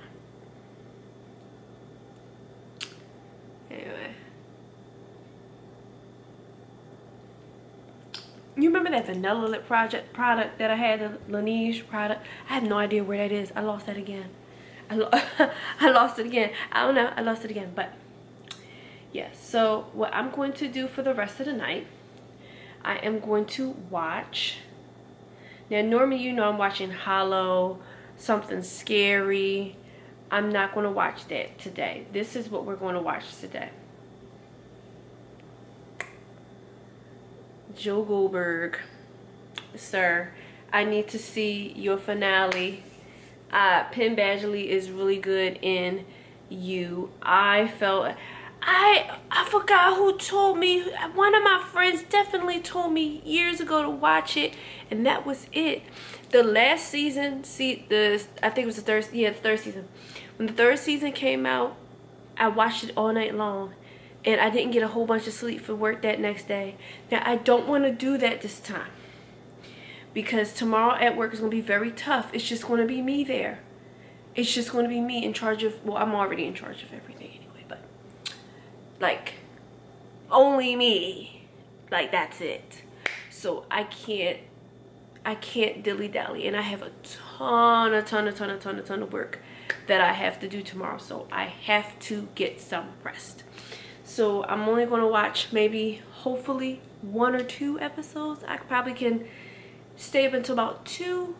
Anyway. You remember that vanilla lip product that I had, the Laneige product? I have no idea where that is. I lost that again. I lost it again. I don't know. I lost it again. But yeah, so what I'm going to do for the rest of the night, I am going to watch. Now, normally, you know, I'm watching Hollow, something scary. I'm not going to watch that today. This is what we're going to watch today. Joe Goldberg, sir, I need to see your finale. Penn Badgley is really good in You. I forgot who told me. One of my friends definitely told me years ago to watch it, and that was it. The last season, I think it was the third season. When the third season came out, I watched it all night long, and I didn't get a whole bunch of sleep for work that next day. Now, I don't want to do that this time, because tomorrow at work is going to be very tough. It's just going to be me there. It's just going to be me in charge of, well, I'm already in charge of everything anyway, but like, only me. Like, that's it. So I can't dilly-dally, and I have a ton of work that I have to do tomorrow, so I have to get some rest. So I'm only going to watch maybe, hopefully, 1 or 2 episodes. I probably can stay up until about 2,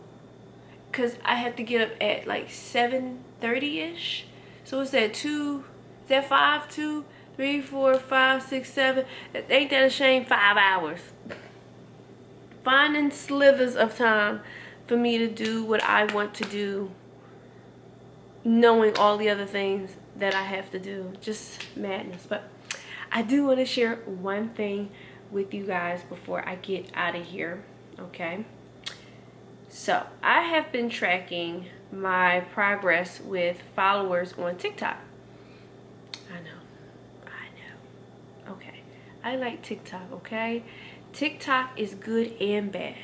because I have to get up at like 7:30ish. So it's that 2, is that 5, 2, 3, 4, 5, 6, 7. Ain't that a shame? 5 hours. Finding slivers of time for me to do what I want to do, knowing all the other things that I have to do. Just madness. But I do want to share one thing with you guys before I get out of here, okay? So I have been tracking my progress with followers on TikTok. I know. Okay, I like TikTok, okay? TikTok is good and bad.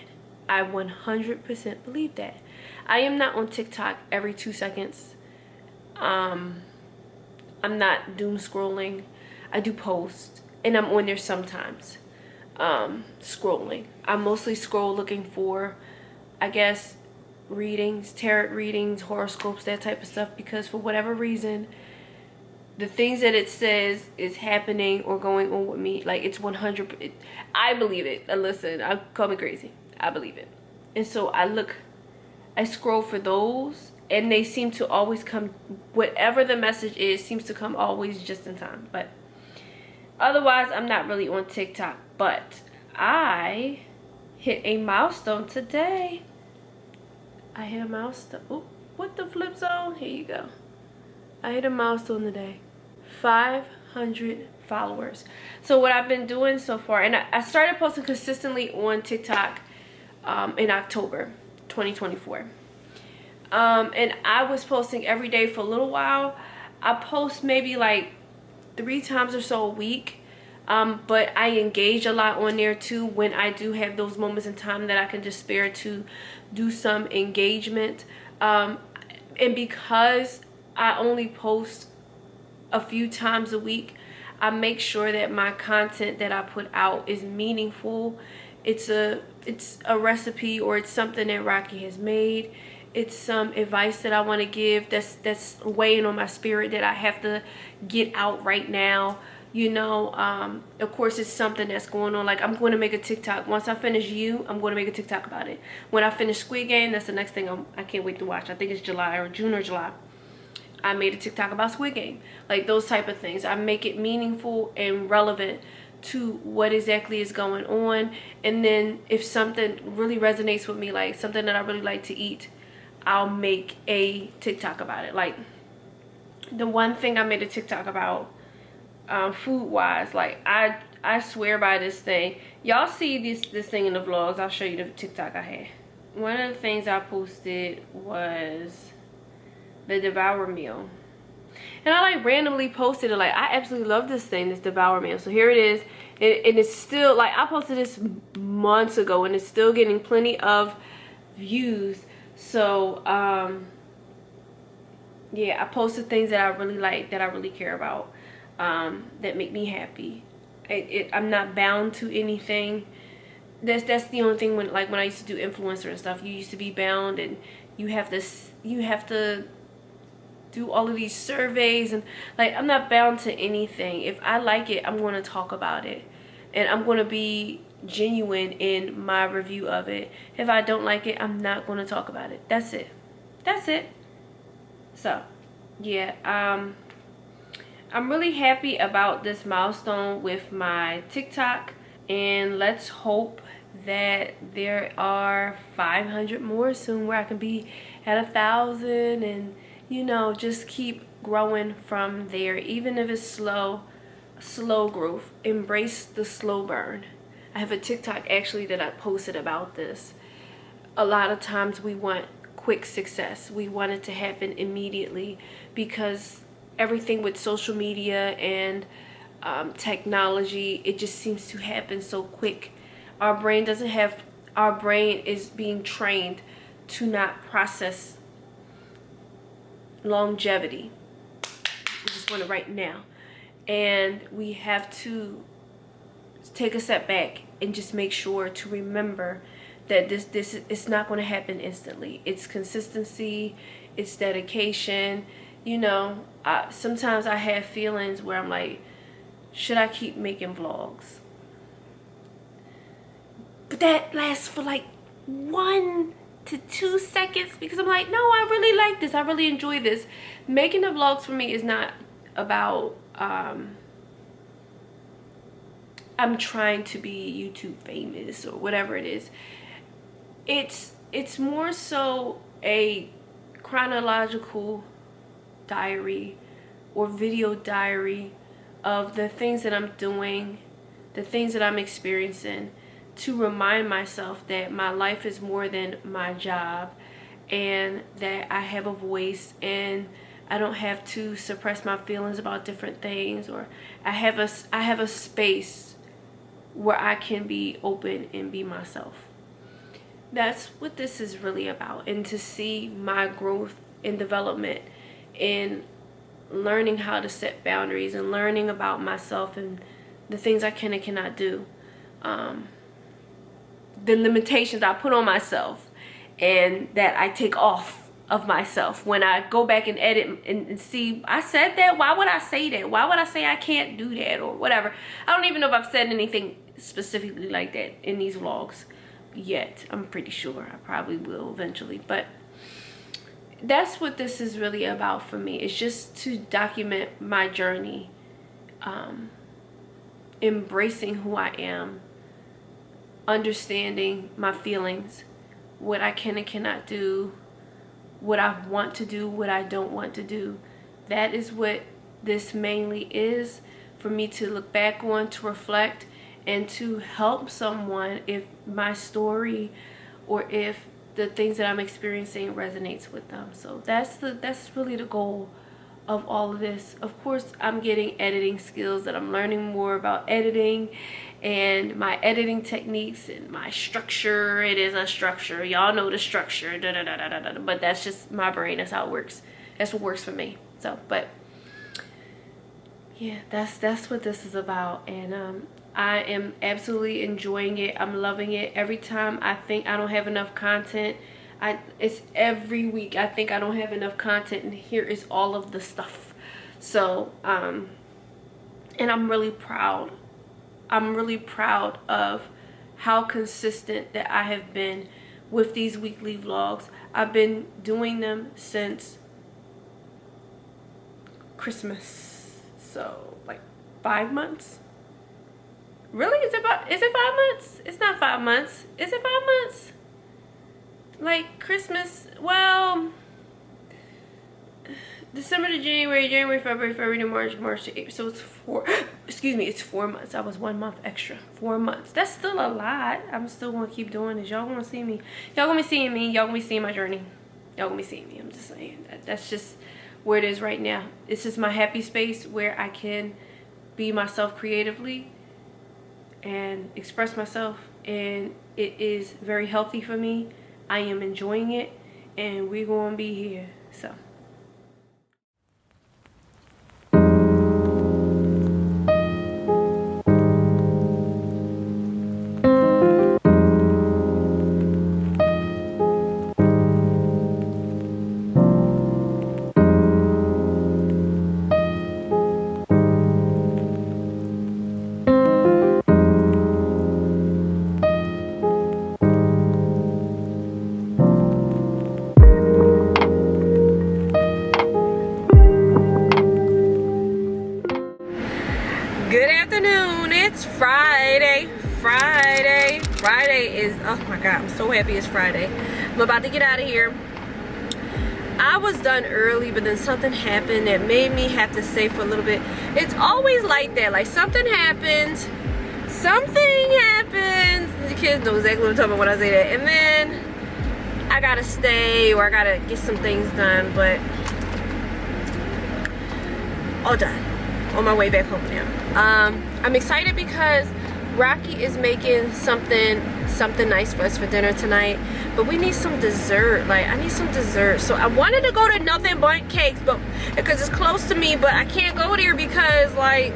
I 100% believe that. I am not on TikTok every 2 seconds. I'm not doom scrolling. I do post, and I'm on there sometimes scrolling. I mostly scroll looking for, I guess, readings, tarot readings, horoscopes, that type of stuff, because for whatever reason, the things that it says is happening or going on with me, like, it's 100%. I believe it. Listen, call me crazy. I believe it. And so I scroll for those, and they seem to always come, whatever the message is, seems to come always just in time. But otherwise, I'm not really on TikTok. But I hit a milestone today. I hit a milestone. Oh, what the flip zone? Here you go. I hit a milestone today. 500 followers. So what I've been doing so far, and I started posting consistently on TikTok in October 2024. And I was posting every day for a little while. I post maybe like 3 times or so a week. But I engage a lot on there too when I do have those moments in time that I can just spare to do some engagement. And because I only post a few times a week, I make sure that my content that I put out is meaningful. It's a recipe, or it's something that Rocky has made. It's some advice that I want to give that's weighing on my spirit that I have to get out right now. You know, of course, it's something that's going on. Like, I'm going to make a TikTok. Once I finish You, I'm going to make a TikTok about it. When I finish Squid Game, that's the next thing I can't wait to watch. I think it's June or July. I made a TikTok about Squid Game. Like, those type of things. I make it meaningful and relevant to what exactly is going on. And then if something really resonates with me, like something that I really like to eat, I'll make a TikTok about it. Like the one thing I made a TikTok about, food wise, like I swear by this thing. Y'all see this thing in the vlogs. I'll show you the TikTok I had. One of the things I posted was the Devour meal. And I like randomly posted it. Like, I absolutely love this thing, this Devour meal. So here it is. And it's still, like, I posted this months ago and it's still getting plenty of views. So, yeah, I posted things that I really like, that I really care about, that make me happy. I'm not bound to anything. That's the only thing when I used to do influencer and stuff. You used to be bound and you have to do all of these surveys, and like, I'm not bound to anything. If I like it, I'm going to talk about it, and I'm going to be genuine in my review of it. If I don't like it, I'm not going to talk about it. That's it. So yeah, I'm really happy about this milestone with my TikTok, and let's hope that there are 500 more soon where I can be at 1,000, and you know, just keep growing from there. Even if it's slow growth, embrace the slow burn. I have a TikTok actually that I posted about this. A lot of times we want quick success. We want it to happen immediately because everything with social media and technology, it just seems to happen so quick. Our brain is being trained to not process longevity. We just want it right now, and we have to take a step back and just make sure to remember that this it's not going to happen instantly. It's consistency, it's dedication. You know, sometimes I have feelings where I'm like, should I keep making vlogs? But that lasts for like 1 to 2 seconds because I'm like, no, I really like this. I really enjoy this. Making the vlogs for me is not about I'm trying to be YouTube famous or whatever it is. It's more so a chronological diary or video diary of the things that I'm doing, the things that I'm experiencing, to remind myself that my life is more than my job, and that I have a voice, and I don't have to suppress my feelings about different things, or I have a space where I can be open and be myself. That's what this is really about. And to see my growth and development in learning how to set boundaries and learning about myself and the things I can and cannot do, the limitations I put on myself and that I take off of myself when I go back and edit and see, I said that, why would I say that? Why would I say I can't do that or whatever? I don't even know if I've said anything specifically like that in these vlogs yet. I'm pretty sure I probably will eventually, but that's what this is really about for me. It's just to document my journey, embracing who I am, understanding my feelings, what I can and cannot do, what I want to do, what I don't want to do. That is what this mainly is, for me to look back on, to reflect, and to help someone if my story or if the things that I'm experiencing resonates with them. So that's really the goal of all of this. Of course, I'm getting editing skills, that I'm learning more about editing and my editing techniques and my structure. It is a structure. Y'all know the structure. But that's just my brain. That's how it works. That's what works for me. So, but yeah, that's what this is about. And I am absolutely enjoying it. I'm loving it. Every time I think I don't have enough content, it's every week I think I don't have enough content, and here is all of the stuff. So and I'm really proud. I'm really proud of how consistent that I have been with these weekly vlogs. I've been doing them since Christmas, so like 5 months. Really? Is it 5 months? It's not 5 months. Is it 5 months? Like Christmas, well, December to January, February to March to April. So it's 4, excuse me, it's 4 months. I was 1 month extra. 4 months. That's still a lot. I'm still gonna keep doing this. Y'all gonna see me. Y'all gonna be seeing me. Y'all gonna be seeing my journey. Y'all gonna be seeing me. I'm just saying. That's just where it is right now. This is my happy space where I can be myself creatively and express myself. And it is very healthy for me. I am enjoying it. And we're gonna be here. So. Good afternoon, it's Friday. Friday is, oh my God, I'm so happy it's Friday. I'm about to get out of here. I was done early, but then something happened that made me have to stay for a little bit. It's always like that, like something happens. The kids know exactly what I'm talking about when I say that. And then I gotta stay or I gotta get some things done, but all done. On my way back home now. I'm excited because Rocky is making something nice for us for dinner tonight, but we need some dessert. Like, I need some dessert. So I wanted to go to Nothing But Cakes, but because it's close to me, but I can't go there because, like,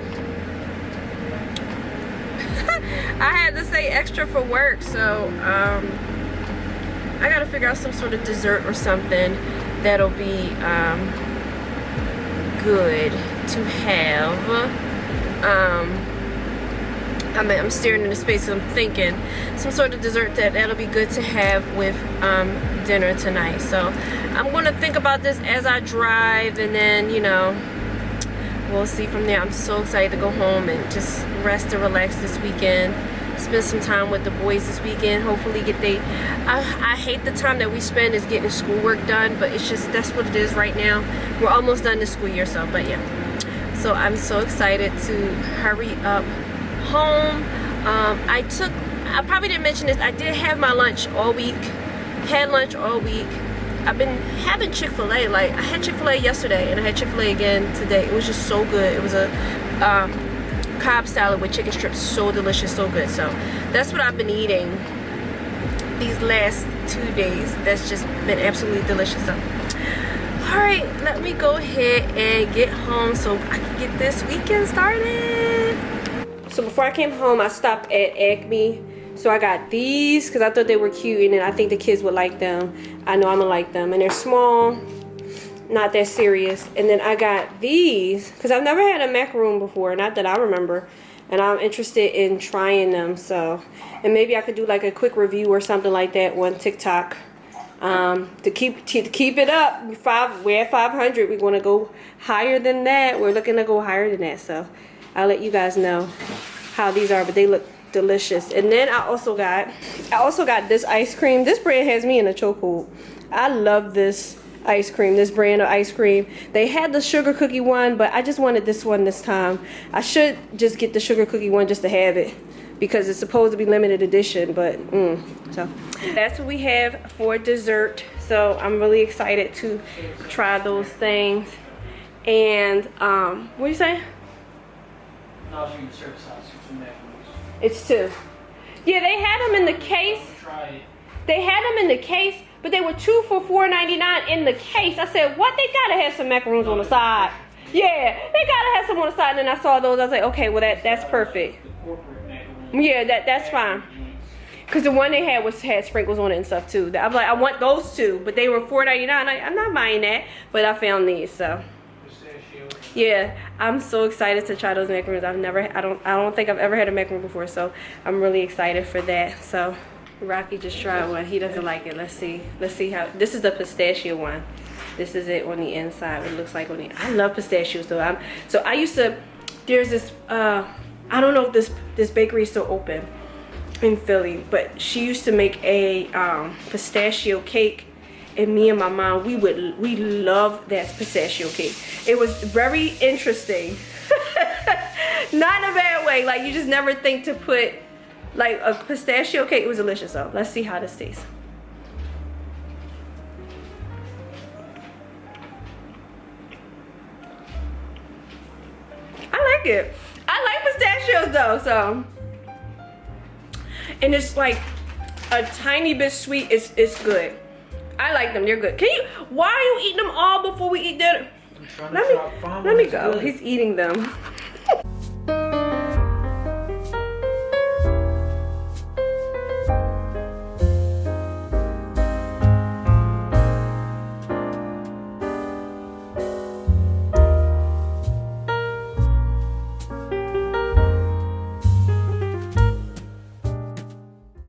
I had to stay extra for work. So I gotta figure out some sort of dessert or something that'll be good to have. I'm staring into space and I'm thinking some sort of dessert that'll be good to have with dinner tonight. So I'm gonna think about this as I drive, and then, you know, we'll see from there. I'm so excited to go home and just rest and relax this weekend. Spend some time with the boys this weekend. Hopefully I hate the time that we spend is getting schoolwork done, but it's just, that's what it is right now. We're almost done this school year, so, but yeah. So I'm so excited to hurry up home. I probably didn't mention this, I did have my lunch all week. Had lunch all week. I've been having Chick-fil-A. Like, I had Chick-fil-A yesterday and I had Chick-fil-A again today. It was just so good. It was a Cobb salad with chicken strips. So delicious, so good. So that's what I've been eating these last 2 days. That's just been absolutely delicious. So, all right, let me go ahead and get home so I can get this weekend started. So before I came home, I stopped at Acme. So I got these because I thought they were cute, and then I think the kids would like them. I know I'm gonna like them, and they're small, not that serious. And then I got these because I've never had a macaroon before, not that I remember, and I'm interested in trying them. So, and maybe I could do like a quick review or something like that on TikTok. To keep it up. We're at 500. We're gonna go higher than that. We're looking to go higher than that. So I'll let you guys know how these are, but they look delicious. And then I also got this ice cream. This brand has me in a chokehold. I love this ice cream, this brand of ice cream. They had the sugar cookie one, but I just wanted this one this time. I should just get the sugar cookie one just to have it because it's supposed to be limited edition, but so that's what we have for dessert. So I'm really excited to try those things. And what do you say? It's 2. Yeah, they had them in the case. They had them in the case, but they were 2 for $4.99 in the case. I said, what? They gotta have some macaroons on the side. Yeah, they gotta have some on the side. And then I saw those. I was like, okay, well that's perfect. Yeah, that's fine. Cause the one they had had sprinkles on it and stuff too. I was like, I want those 2, but they were $4.99. I'm not buying that, but I found these. So yeah, I'm so excited to try those macaroons. I don't think I've ever had a macaroon before, so I'm really excited for that. So Rocky just tried one. He doesn't like it. Let's see how. This is the pistachio one. This is it on the inside. It looks like on the. I love pistachios though. So I used to. There's this I don't know if this bakery is still open in Philly, but she used to make a pistachio cake, and me and my mom, we loved that pistachio cake. It was very interesting. Not in a bad way, like you just never think to put like a pistachio cake. It was delicious though. Let's see how this tastes. I like it. I like pistachios though, so. And it's like a tiny bit sweet. It's good. I like them. They're good. Why are you eating them all before we eat dinner? Let me go. He's eating them.